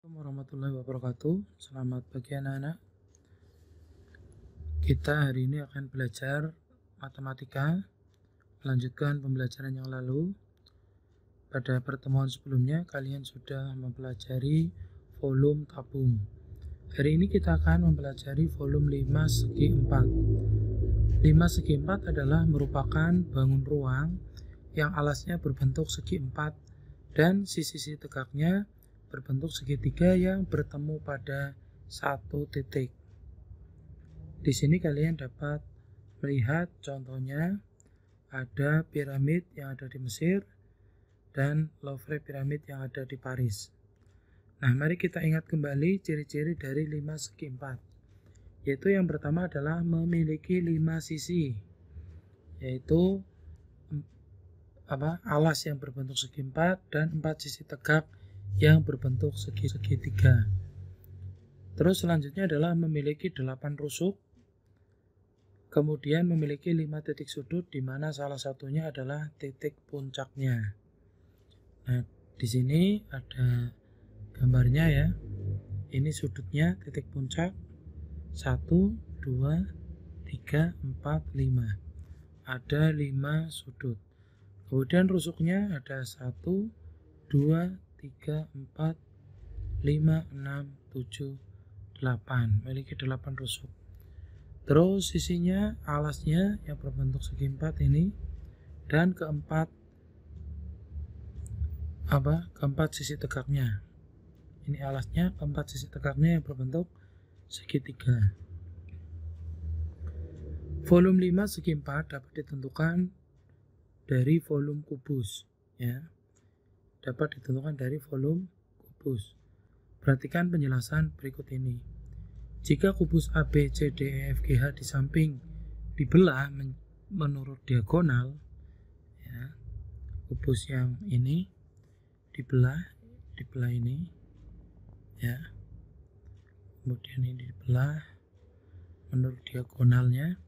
Assalamualaikum warahmatullahi wabarakatuh. Selamat pagi anak-anak. Kita hari ini akan belajar matematika, melanjutkan pembelajaran yang lalu. Pada pertemuan sebelumnya kalian sudah mempelajari volume tabung. Hari ini kita akan mempelajari volume 5 segi 4. 5 segi 4 adalah merupakan bangun ruang yang alasnya berbentuk segi 4 dan sisi-sisi tegaknya berbentuk segitiga yang bertemu pada satu titik. Di sini kalian dapat melihat contohnya ada piramid yang ada di Mesir dan Louvre piramid yang ada di Paris. Nah, mari kita ingat kembali ciri-ciri dari 5 segi 4. Yaitu yang pertama adalah memiliki 5 sisi. Yaitu alas yang berbentuk segi 4 dan 4 sisi tegak yang berbentuk segitiga. Terus selanjutnya adalah memiliki 8 rusuk, kemudian memiliki 5 titik sudut di mana salah satunya adalah titik puncaknya. Nah, di sini ada gambarnya ya. Ini sudutnya titik puncak 1, 2, 3, 4, 5. Ada 5 sudut. Kemudian rusuknya ada 1, 2, 3, 4, 5, 6, 7, 8. Memiliki 8 rusuk. Terus sisinya, alasnya yang berbentuk segi 4 ini, dan keempat sisi tegaknya. Ini alasnya, keempat sisi tegaknya yang berbentuk segitiga. Volume 5 segi 4 dapat ditentukan dari volume kubus, ya. Dapat ditentukan dari volume kubus. Perhatikan penjelasan berikut ini. Jika kubus A, B, C, D, E, F, G, H di samping dibelah menurut diagonal, ya, kubus yang ini dibelah ini, ya. Kemudian ini dibelah menurut diagonalnya,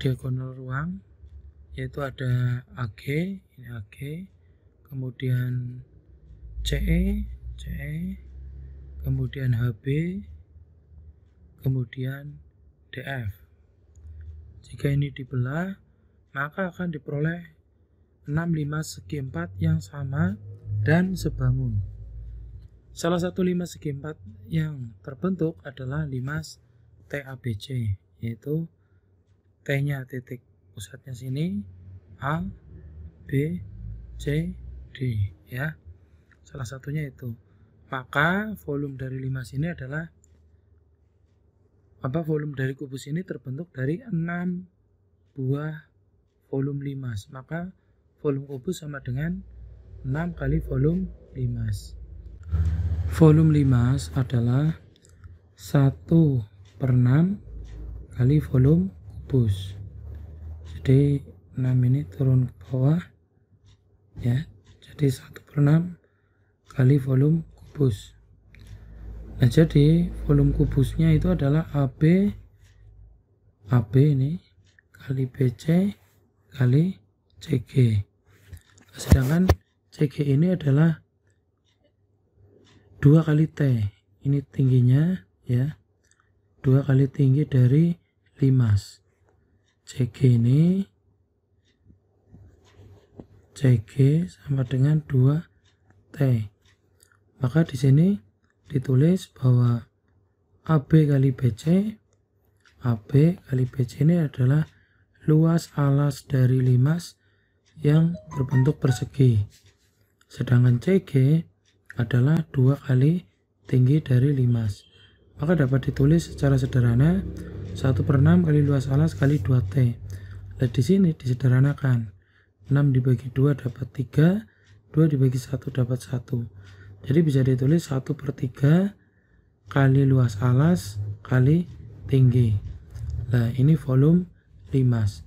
diagonal ruang, yaitu ada AG, ini AG, kemudian CE, kemudian HB, kemudian DF. Jika ini dibelah, maka akan diperoleh 6, 5 segi 4 yang sama dan sebangun. Salah satu 5 segi 4 yang terbentuk adalah 5 TABC, yaitu T-nya titik pusatnya sini, A, B, C, D, ya. Salah satunya itu. Maka volume dari 5 sini adalah volume dari kubus ini terbentuk dari 6 buah volume 5. Maka volume kubus sama dengan 6 kali volume 5. Volume 5 adalah 1/6 kali volume kubus. Jadi 6 ini turun ke bawah, ya. Jadi 1/6 kali volume kubus. Nah, jadi volume kubusnya itu adalah AB ini kali BC kali CG. Sedangkan CG ini adalah 2 kali T. Ini tingginya, ya. 2 kali tinggi dari 5. CG ini CG sama dengan 2T. Maka di sini ditulis bahwa AB kali BC ini adalah luas alas dari 5 yang berbentuk persegi. Sedangkan CG adalah 2 kali tinggi dari 5. Maka dapat ditulis secara sederhana 1/6 kali luas alas kali 2T. Nah, di sini disederhanakan. 6 dibagi 2 dapat 3, 2 dibagi 1 dapat 1. Jadi bisa ditulis 1/3 kali luas alas kali tinggi. Nah, ini volume 5.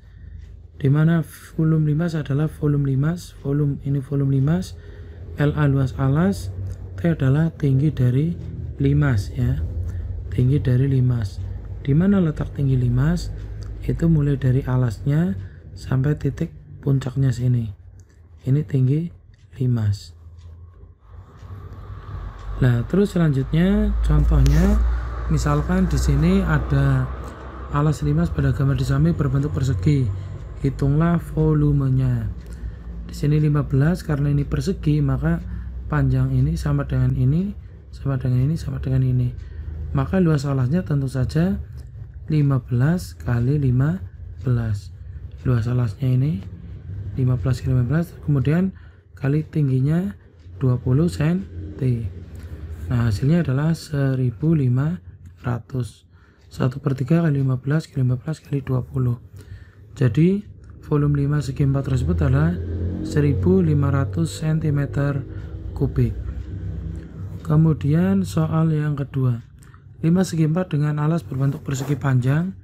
Dimana volume 5 adalah volume 5, ini volume 5, LA luas alas, T adalah tinggi dari 5, ya. Tinggi dari 5. Di mana letak tinggi 5? Itu mulai dari alasnya sampai titik puncaknya sini. Ini tinggi 5. Nah, terus selanjutnya contohnya misalkan di sini ada alas limas pada gambar di samping berbentuk persegi. Hitunglah volumenya. Di sini 15, karena ini persegi maka panjang ini sama dengan ini, sama dengan ini, sama dengan ini. Maka luas alasnya tentu saja 15 kali 15. Luas alasnya ini 15 kali 15, kemudian kali tingginya 20 cm. Nah, hasilnya adalah 1500. 1/3 kali 15 kali 15 kali 20. Jadi volume 5 segi 4 tersebut adalah 1500 cm3. Kemudian soal yang kedua, 5 segi 4 dengan alas berbentuk persegi panjang.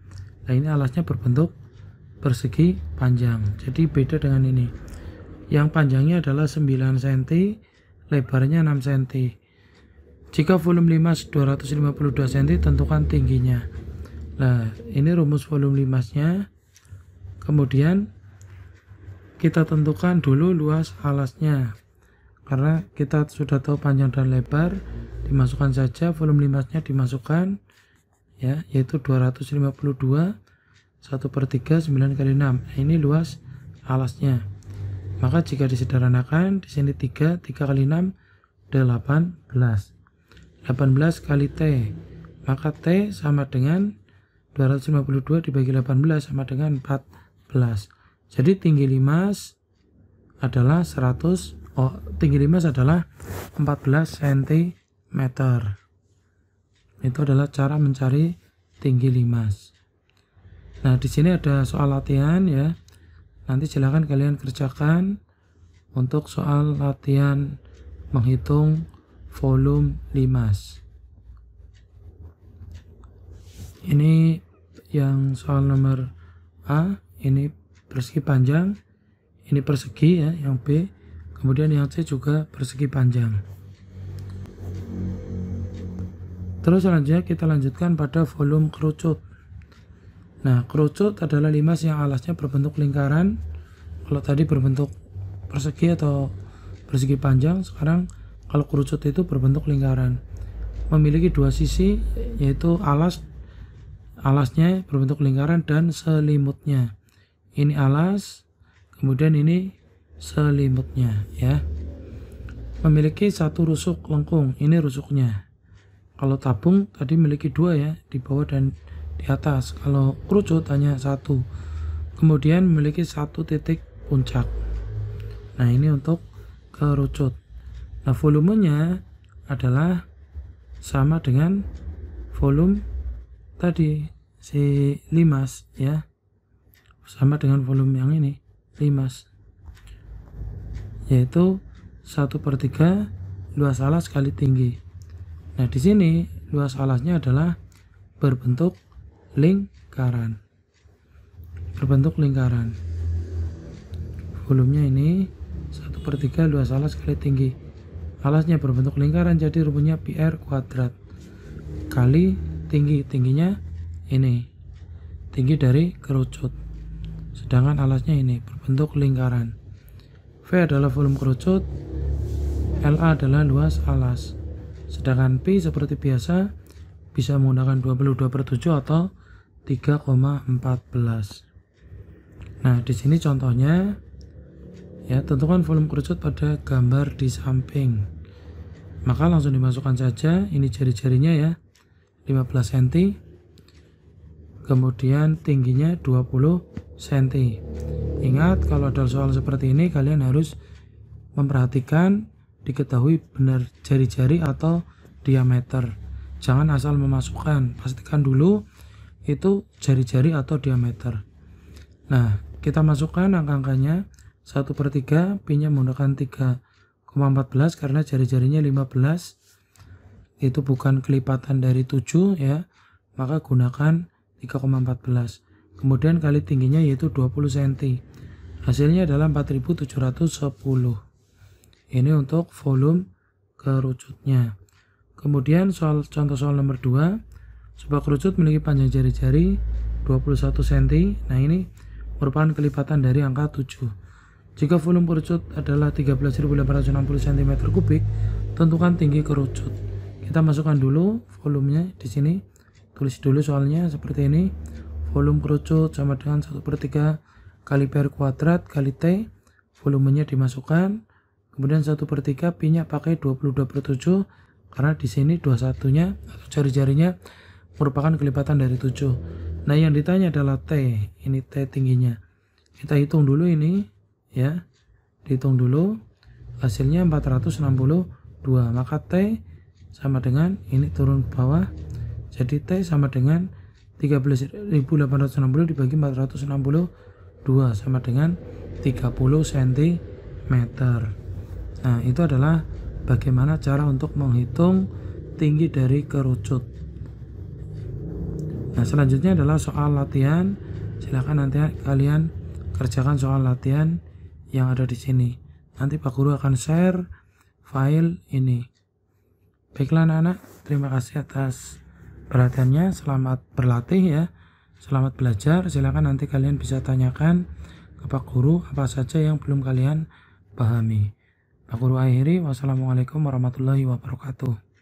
Nah, ini alasnya berbentuk persegi panjang, jadi beda dengan ini. Yang panjangnya adalah 9 cm, lebarnya 6 cm. Jika volume limas 252 cm, tentukan tingginya. Nah, ini rumus volume limasnya. Kemudian kita tentukan dulu luas alasnya. Karena kita sudah tahu panjang dan lebar, dimasukkan saja volume limasnya dimasukkan, ya, yaitu 252 1/3 9 kali 6. Nah, ini luas alasnya. Maka jika disederhanakan, di sini 3 kali 6 18. 18 kali T, maka T sama dengan 252 dibagi 18 sama dengan 14. Jadi tinggi limas adalah 14 cm. Itu adalah cara mencari tinggi limas. Nah, di sini ada soal latihan ya. Nanti silakan kalian kerjakan untuk soal latihan menghitung volume limas. Ini yang soal nomor A, ini persegi panjang, ini persegi ya, yang B. Kemudian yang C juga persegi panjang. Terus selanjutnya kita lanjutkan pada volume kerucut. Nah, kerucut adalah limas yang alasnya berbentuk lingkaran. Kalau tadi berbentuk persegi atau persegi panjang, sekarang kalau kerucut itu berbentuk lingkaran. Memiliki dua sisi, yaitu alasnya berbentuk lingkaran dan selimutnya. Ini alas, kemudian ini selimutnya ya. Memiliki satu rusuk lengkung, ini rusuknya. Kalau tabung tadi memiliki dua ya, di bawah dan di atas. Kalau kerucut hanya satu. Kemudian memiliki satu titik puncak. Nah, ini untuk kerucut. Nah, volumenya adalah sama dengan volume tadi si limas ya, sama dengan volume yang ini limas, yaitu 1/3 luas alas kali tinggi. Nah, di sini luas alasnya adalah berbentuk lingkaran. Volumenya ini 1/3 luas alas kali tinggi. Alasnya berbentuk lingkaran, jadi rumusnya PR kuadrat kali tingginya ini, tinggi dari kerucut, sedangkan alasnya ini berbentuk lingkaran. V adalah volume kerucut, LA adalah luas alas, sedangkan P seperti biasa bisa menggunakan 22/7 atau 3,14. Nah, di sini contohnya ya, tentukan volume kerucut pada gambar di samping. Maka langsung dimasukkan saja, ini jari-jarinya ya, 15 cm. Kemudian tingginya 20 cm. Ingat, kalau ada soal seperti ini kalian harus memperhatikan, diketahui benar jari-jari atau diameter. Jangan asal memasukkan, pastikan dulu itu jari-jari atau diameter. Nah, kita masukkan angka-angkanya. 1/3, P-nya menggunakan 3,14 karena jari-jarinya 15. Itu bukan kelipatan dari 7 ya, maka gunakan 3,14. Kemudian kali tingginya yaitu 20 cm. Hasilnya adalah 4710. Ini untuk volume kerucutnya. Kemudian contoh soal nomor 2. Sebuah kerucut memiliki panjang jari-jari 21 cm. Nah, ini merupakan kelipatan dari angka 7. Jika volume kerucut adalah 13.860 cm3, tentukan tinggi kerucut. Kita masukkan dulu volumenya di sini. Tulis dulu soalnya seperti ini. Volume kerucut sama dengan 1/3 kali per kuadrat kali T. Volumenya dimasukkan. Kemudian 1/3 pi-nya pakai 22/7 karena di sini 21-nya atau jari-jarinya merupakan kelipatan dari 7. Nah, yang ditanya adalah T. Ini T tingginya. Kita hitung dulu ini ya. Dihitung dulu. Hasilnya 462. Maka T sama dengan ini turun ke bawah. Jadi T sama dengan 13.860 dibagi 462 sama dengan 30 cm. Nah, itu adalah bagaimana cara untuk menghitung tinggi dari kerucut. Nah, selanjutnya adalah soal latihan. Silahkan nanti kalian kerjakan soal latihan yang ada di sini. Nanti Pak Guru akan share file ini. Baiklah anak-anak, terima kasih atas perhatiannya. Selamat berlatih ya. Selamat belajar. Silakan nanti kalian bisa tanyakan ke Pak Guru apa saja yang belum kalian pahami. Pak Guru akhiri. Wassalamualaikum warahmatullahi wabarakatuh.